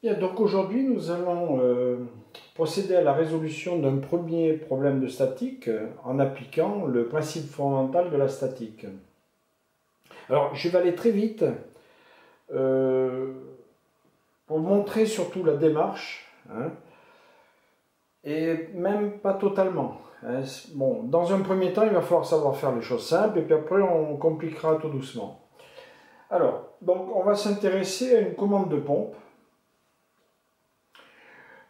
Bien, donc aujourd'hui, nous allons procéder à la résolution d'un premier problème de statique en appliquant le principe fondamental de la statique. Alors, je vais aller très vite euh, pour montrer surtout la démarche, hein, et même pas totalement. Hein. Bon, dans un premier temps, il va falloir savoir faire les choses simples, et puis après, on compliquera tout doucement. Alors, donc, on va s'intéresser à une commande de pompe.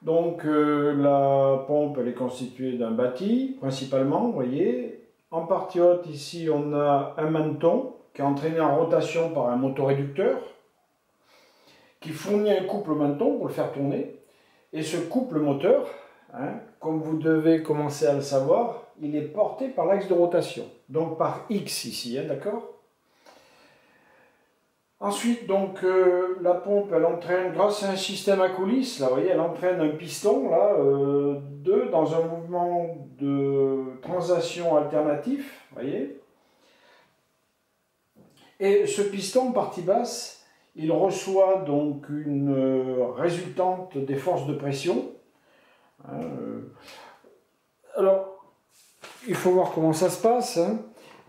Donc la pompe elle est constituée d'un bâti principalement, vous voyez. En partie haute ici on a un maneton qui est entraîné en rotation par un motoréducteur qui fournit un couple maneton pour le faire tourner. Et ce couple moteur, hein, comme vous devez commencer à le savoir, il est porté par l'axe de rotation, donc par X ici, hein, d'accord? Ensuite, donc, la pompe, elle entraîne, grâce à un système à coulisses, là, vous voyez, elle entraîne un piston, là, 2, dans un mouvement de translation alternatif, vous voyez. Et ce piston, partie basse, il reçoit donc une résultante des forces de pression. Hein, alors, il faut voir comment ça se passe, hein.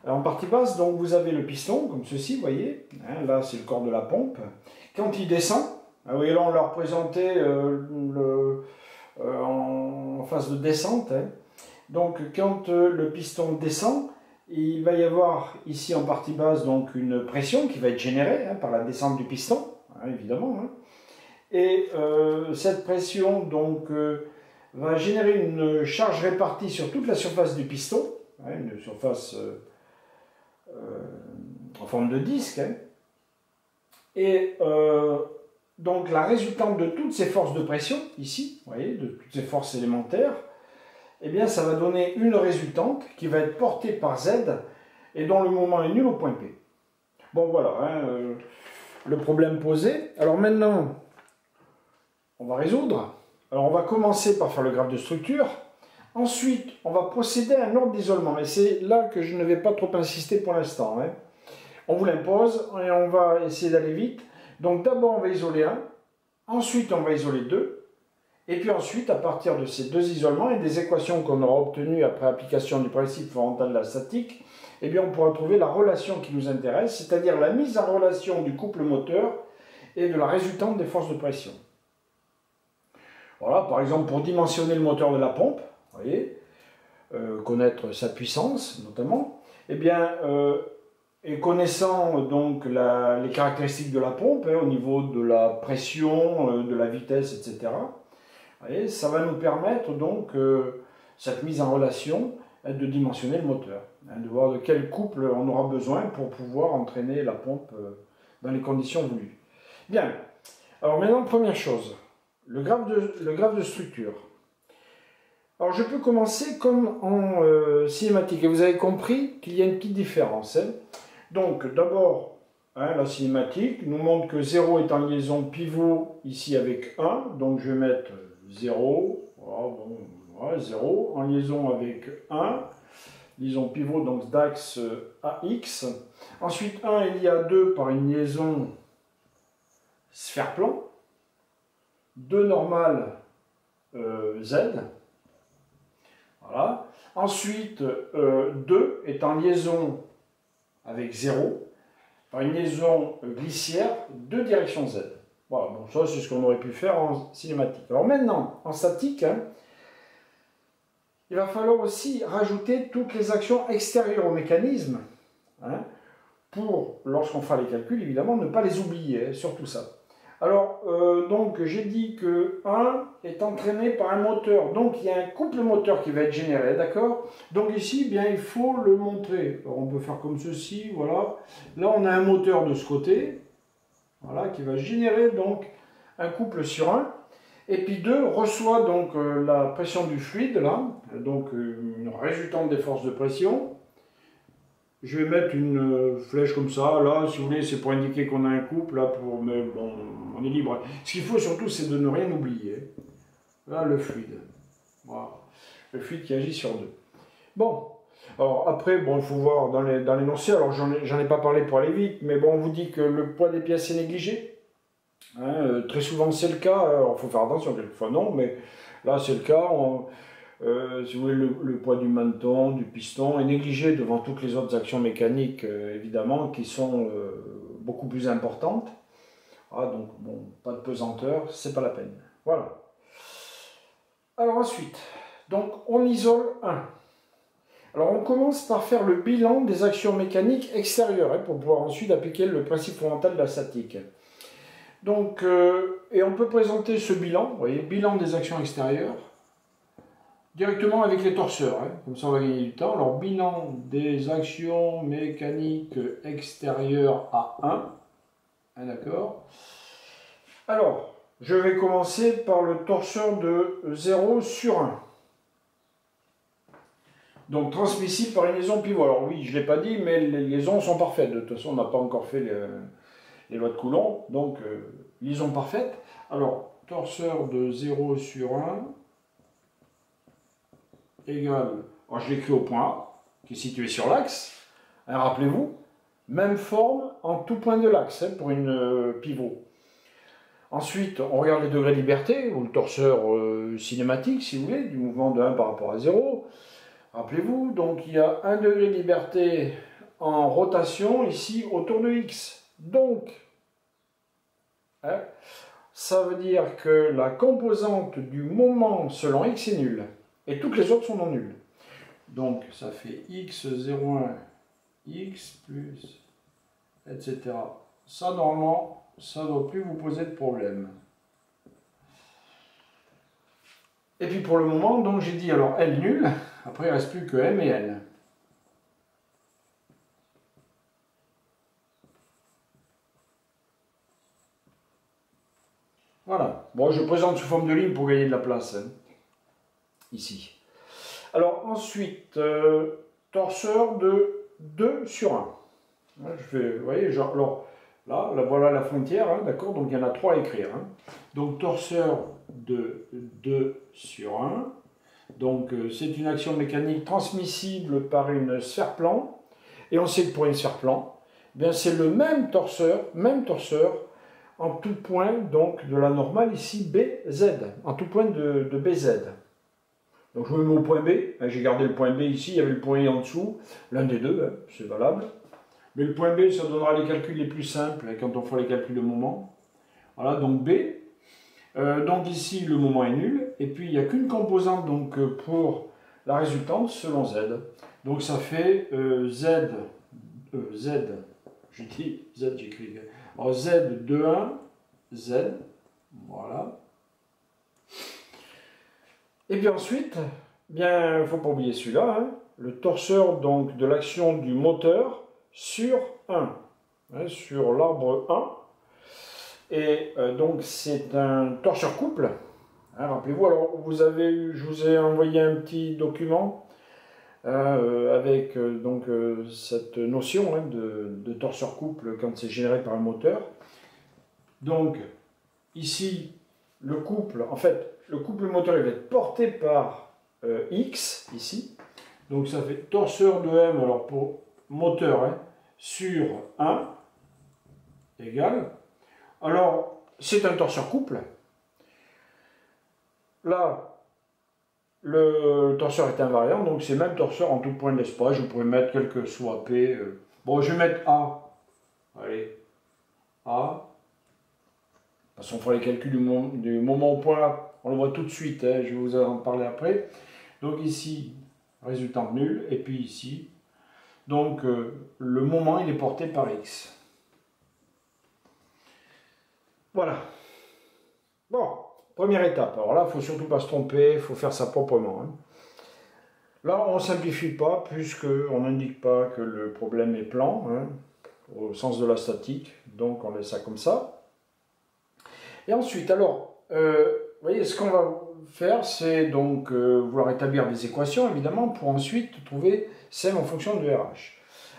En partie basse, donc vous avez le piston, comme ceci, vous voyez, hein, là c'est le corps de la pompe. Quand il descend, vous voyez là on l'a représenté en phase de descente, hein. Donc quand le piston descend, il va y avoir ici en partie basse donc une pression qui va être générée, hein, par la descente du piston, hein, évidemment. Hein. Et cette pression donc va générer une charge répartie sur toute la surface du piston, hein, une surface en forme de disque, hein. Et donc la résultante de toutes ces forces de pression, ici, vous voyez, de toutes ces forces élémentaires, eh bien ça va donner une résultante qui va être portée par Z et dont le moment est nul au point P. Bon voilà, hein, le problème posé. Alors maintenant, on va résoudre. Alors on va commencer par faire le graphe de structure. Ensuite, on va procéder à un ordre d'isolement. Et c'est là que je ne vais pas trop insister pour l'instant, hein. On vous l'impose et on va essayer d'aller vite. Donc d'abord, on va isoler un. Ensuite, on va isoler deux. Et puis ensuite, à partir de ces deux isolements et des équations qu'on aura obtenues après application du principe fondamental de la statique, eh bien, on pourra trouver la relation qui nous intéresse, c'est-à-dire la mise en relation du couple moteur et de la résultante des forces de pression. Voilà, par exemple, pour dimensionner le moteur de la pompe, vous voyez, connaître sa puissance notamment, eh bien, et connaissant donc les caractéristiques de la pompe, hein, au niveau de la pression, de la vitesse, etc., vous voyez, ça va nous permettre donc, cette mise en relation, hein, de dimensionner le moteur, hein, de voir de quel couple on aura besoin pour pouvoir entraîner la pompe dans les conditions voulues. Bien, alors maintenant, première chose, le graphe de structure. Alors je peux commencer comme en cinématique, et vous avez compris qu'il y a une petite différence, hein. Donc d'abord, hein, la cinématique nous montre que 0 est en liaison pivot ici avec 1, donc je vais mettre 0, voilà, bon, voilà, 0, en liaison avec 1, liaison pivot donc d'axe AX. Ensuite 1 est lié à 2 par une liaison sphère-plan, 2 normales Z. Voilà. Ensuite 2 est en liaison avec 0 par une liaison glissière de direction Z. Voilà, bon, ça c'est ce qu'on aurait pu faire en cinématique. Alors maintenant, en statique, hein, il va falloir aussi rajouter toutes les actions extérieures au mécanisme, hein, pour, lorsqu'on fera les calculs, évidemment, ne pas les oublier, hein, surtout ça. Alors, donc, j'ai dit que 1 est entraîné par un moteur. Donc, il y a un couple moteur qui va être généré, d'accord? Donc ici, bien, il faut le montrer. Alors, on peut faire comme ceci, voilà. Là, on a un moteur de ce côté, voilà, qui va générer donc un couple sur 1. Et puis 2 reçoit donc la pression du fluide, là, donc une résultante des forces de pression. Je vais mettre une flèche comme ça, là, si vous voulez, c'est pour indiquer qu'on a un couple, là, mais bon, on est libre. Ce qu'il faut surtout, c'est de ne rien oublier. Là, le fluide. Voilà. Le fluide qui agit sur 2. Bon, alors après, bon, il faut voir dans l'énoncé, alors j'en ai pas parlé pour aller vite, mais bon, on vous dit que le poids des pièces est négligé. Hein, très souvent c'est le cas, il faut faire attention, quelquefois non, mais là c'est le cas. Si vous voulez, le poids du menton, du piston est négligé devant toutes les autres actions mécaniques, évidemment, qui sont beaucoup plus importantes. Ah, donc, bon, pas de pesanteur, c'est pas la peine. Voilà. Alors ensuite, donc on isole 1. Alors on commence par faire le bilan des actions mécaniques extérieures, hein, pour pouvoir ensuite appliquer le principe fondamental de la statique. Donc, et on peut présenter ce bilan, vous voyez, bilan des actions extérieures, directement avec les torseurs, hein, comme ça on va gagner du temps. Alors, bilan des actions mécaniques extérieures à 1, hein, d'accord. Alors, je vais commencer par le torseur de 0 sur 1. Donc, transmissible par une liaison pivot. Alors oui, je ne l'ai pas dit, mais les liaisons sont parfaites. De toute façon, on n'a pas encore fait les lois de Coulomb, donc liaison parfaite. Alors, torseur de 0 sur 1 égale, alors je l'écris au point A, qui est situé sur l'axe, hein, rappelez-vous, même forme en tout point de l'axe, hein, pour une pivot. Ensuite, on regarde les degrés de liberté, ou le torseur cinématique, si vous voulez, du mouvement de 1 par rapport à 0. Rappelez-vous, donc il y a 1 degré de liberté en rotation, ici, autour de x. Donc, hein, ça veut dire que la composante du moment selon x est nulle, et toutes les autres sont non nulles. Donc, ça fait x01, x plus, etc. Ça, normalement, ça ne doit plus vous poser de problème. Et puis pour le moment, donc j'ai dit alors L nul, après il ne reste plus que M et N. Voilà. Bon, je présente sous forme de ligne pour gagner de la place, hein, ici. Alors ensuite, torseur de 2 sur 1. Je fais, vous voyez, genre, alors, là, voilà la frontière, hein, d'accord, donc il y en a 3 à écrire. Hein. Donc torseur de 2 sur 1. Donc c'est une action mécanique transmissible par une sphère plan. Et on sait que pour une sphère plan, eh bien c'est le même torseur en tout point donc de la normale ici BZ, en tout point de BZ. Donc je me mets au point B, j'ai gardé le point B ici, il y avait le point I en dessous, l'un des deux, hein, c'est valable. Mais le point B, ça donnera les calculs les plus simples quand on fera les calculs de moment. Voilà, donc B. Donc ici, le moment est nul. Et puis, il n'y a qu'une composante donc, pour la résultante selon Z. Donc ça fait Z, je dis Z, j'écris. Alors Z de 1, Z. Voilà. Et puis ensuite, bien, il ne faut pas oublier celui-là, hein, le torseur donc, de l'action du moteur sur 1, hein, sur l'arbre 1. Et donc c'est un torseur couple. Hein, rappelez-vous, alors je vous ai envoyé un petit document avec donc cette notion, hein, de torseur couple quand c'est généré par un moteur. Donc ici, le couple, en fait, le couple moteur il va être porté par X, ici. Donc ça fait torseur de M, alors pour moteur, hein, sur 1, égale. Alors, c'est un torseur couple. Là, le torseur est invariant, donc c'est même torseur en tout point de l'espace. Je pourrais mettre quel que soit P. Bon, je vais mettre A. Allez, A. De toute façon, on fera les calculs du moment au point A. On le voit tout de suite, hein, je vais vous en parler après. Donc ici, résultante nulle, et puis ici, donc le moment il est porté par X. Voilà. Bon, première étape. Alors là, il ne faut surtout pas se tromper, il faut faire ça proprement. Hein. Là, on ne simplifie pas, puisqu'on n'indique pas que le problème est plan, hein, au sens de la statique, donc on laisse ça comme ça. Et ensuite, alors, vous voyez, ce qu'on va faire, c'est donc vouloir établir des équations, évidemment, pour ensuite trouver celle en fonction de RH.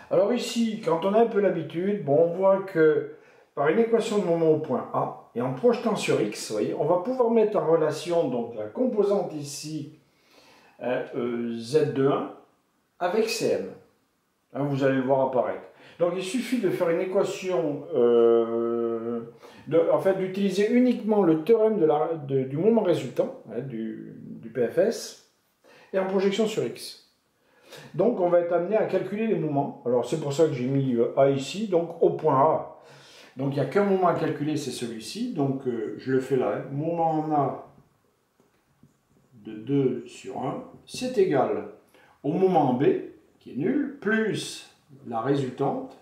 Alors ici, quand on a un peu l'habitude, bon, on voit que par une équation de moment au point A, et en projetant sur X, vous voyez, on va pouvoir mettre en relation donc, la composante ici, Z de 1, avec Cm. Hein, vous allez le voir apparaître. Donc il suffit de faire une équation en fait, d'utiliser uniquement le théorème du moment résultant, hein, du PFS, et en projection sur X. Donc, on va être amené à calculer les moments. Alors, c'est pour ça que j'ai mis A ici, donc au point A. Donc, il n'y a qu'un moment à calculer, c'est celui-ci. Donc, je le fais là. Hein. Moment en A de 2 sur 1, c'est égal au moment en B, qui est nul, plus la résultante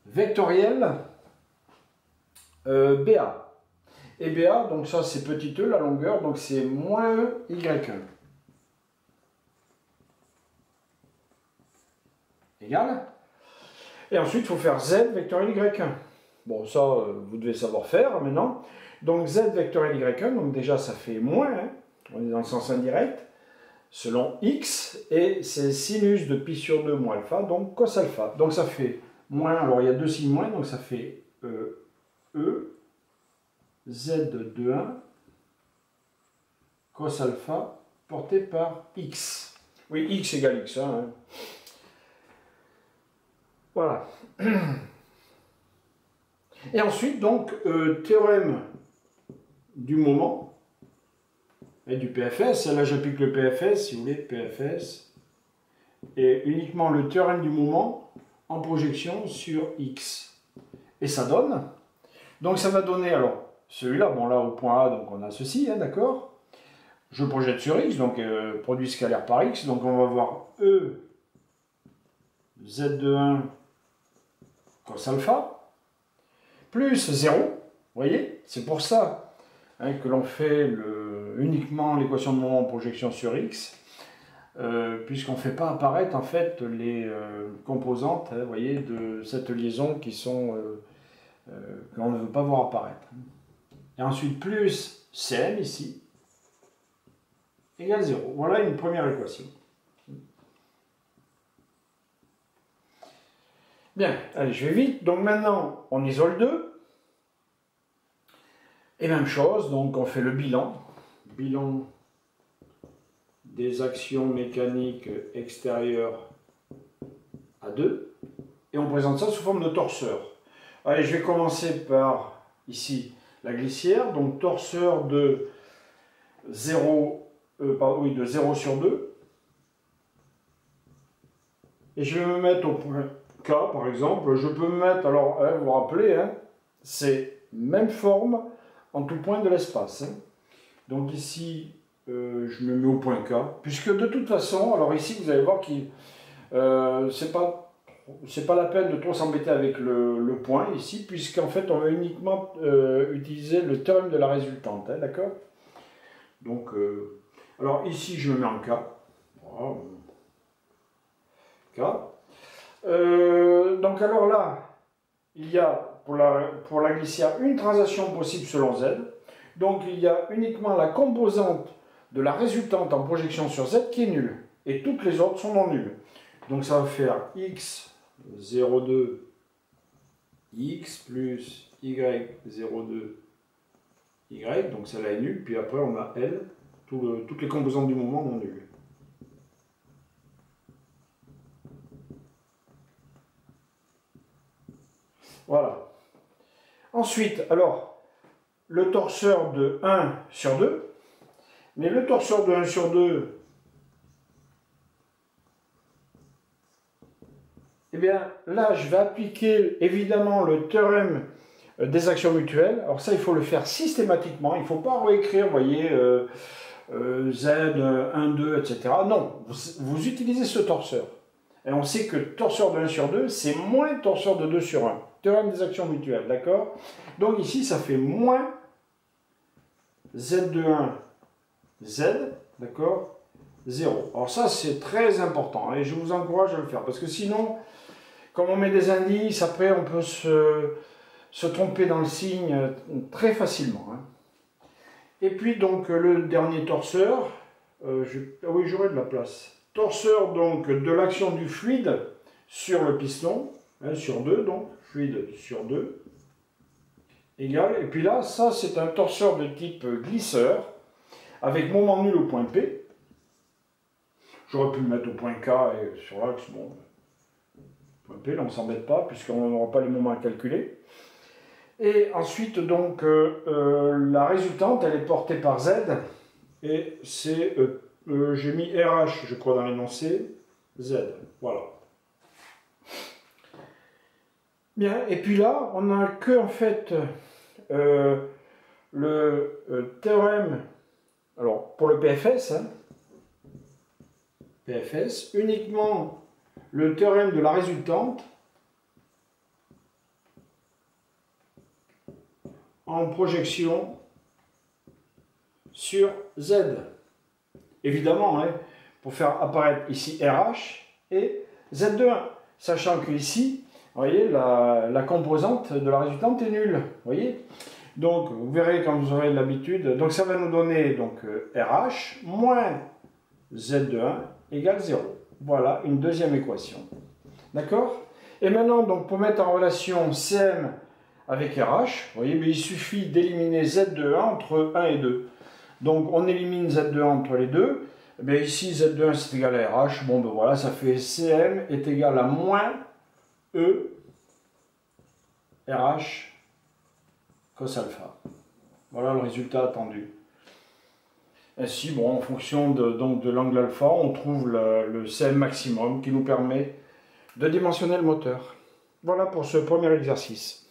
vectorielle BA. Et BA, donc ça c'est petit e, la longueur, donc c'est moins e y1. Égal. Et ensuite, il faut faire z vectoriel y1. Bon, ça, vous devez savoir faire maintenant. Donc z vectoriel y1, donc déjà ça fait moins, hein, on est dans le sens indirect, selon x, et c'est sinus de pi sur 2 moins alpha, donc cos alpha. Donc ça fait moins, alors il y a deux signes moins, donc ça fait E, Z de 1, cos alpha, porté par X. Oui, X égale X. Hein. Voilà. Et ensuite, donc, théorème du moment et du PFS. Là, j'applique le PFS, si vous voulez, PFS. Et uniquement le théorème du moment en projection sur X. Et ça donne. Donc, ça va donner, alors, celui-là, bon, là, au point A, donc on a ceci, hein, d'accord. Je projette sur X, donc produit scalaire par X. Donc, on va voir E, Z de 1, cos alpha, plus 0. Vous voyez, c'est pour ça hein, que l'on fait uniquement l'équation de moment en projection sur X, puisqu'on ne fait pas apparaître en fait les composantes, hein, vous voyez, de cette liaison qui sont qu'on ne veut pas voir apparaître. Et ensuite plus Cm ici égale 0. Voilà une première équation. Bien, allez, je vais vite. Donc maintenant, on isole 2. Et même chose, donc on fait le bilan. Bilan des actions mécaniques extérieures à 2. Et on présente ça sous forme de torseur. Allez, je vais commencer par, ici, la glissière. Donc torseur de 0, de 0 sur 2. Et je vais me mettre au point K, par exemple. Je peux me mettre, alors, hein, vous vous rappelez, hein, c'est même forme en tout point de l'espace. Hein. Donc ici, je me mets au point K, puisque de toute façon, alors ici, vous allez voir que c'est pas la peine de trop s'embêter avec le point ici, puisqu'en fait, on va uniquement utiliser le théorème de la résultante, hein, d'accord? Donc, alors ici, je me mets en K. Voilà. K. Donc alors là, il y a pour la glissière une translation possible selon Z. Donc il y a uniquement la composante de la résultante en projection sur Z qui est nulle. Et toutes les autres sont non nulles. Donc ça va faire X 0,2 X plus Y 0,2 Y. Donc celle-là est nulle. Puis après on a L. Toutes les composantes du moment non nulles. Voilà. Ensuite, alors, le torseur de 1 sur 2. Mais le torseur de 1 sur 2, eh bien, là, je vais appliquer évidemment le théorème des actions mutuelles. Alors ça, il faut le faire systématiquement. Il ne faut pas réécrire, vous voyez, Z, 1, 2, etc. Non, vous utilisez ce torseur. Et on sait que torseur de 1 sur 2, c'est moins torseur de 2 sur 1. Théorème des actions mutuelles, d'accord? Donc ici, ça fait moins Z de 1, Z, d'accord? 0. Alors ça, c'est très important. Et je vous encourage à le faire. Parce que sinon, comme on met des indices, après, on peut se tromper dans le signe très facilement. Hein. Et puis, donc, le dernier torseur. Ah oui, j'aurai de la place. Torseur, donc, de l'action du fluide sur le piston. Hein, sur 2, donc. Fluide sur 2, égal, et puis là, ça c'est un torseur de type glisseur, avec moment nul au point P. J'aurais pu le mettre au point K et sur l'axe, bon, point P, là on ne s'embête pas, puisqu'on n'aura pas les moments à calculer. Et ensuite, donc, la résultante, elle est portée par Z. Et c'est, j'ai mis RH, je crois, dans l'énoncé. Z, voilà. Bien, et puis là, on n'a que, en fait, le théorème, alors, pour le PFS, hein, PFS, uniquement le théorème de la résultante en projection sur Z. Évidemment, hein, pour faire apparaître ici RH et Z de 1, sachant que ici, vous voyez, la composante de la résultante est nulle. Vous voyez, donc, vous verrez quand vous aurez l'habitude. Donc, ça va nous donner donc, RH moins Z de 1 égale 0. Voilà une deuxième équation. D'accord? Et maintenant, donc, pour mettre en relation CM avec RH, vous voyez, mais il suffit d'éliminer Z de 1 entre 1 et 2. Donc, on élimine Z de 1 entre les deux. Mais ici, Z de 1 c'est égal à RH. Bon, ben voilà, ça fait CM est égal à moins E RH cos alpha. Voilà le résultat attendu. Ainsi, bon, en fonction de l'angle alpha, on trouve le CM maximum qui nous permet de dimensionner le moteur. Voilà pour ce premier exercice.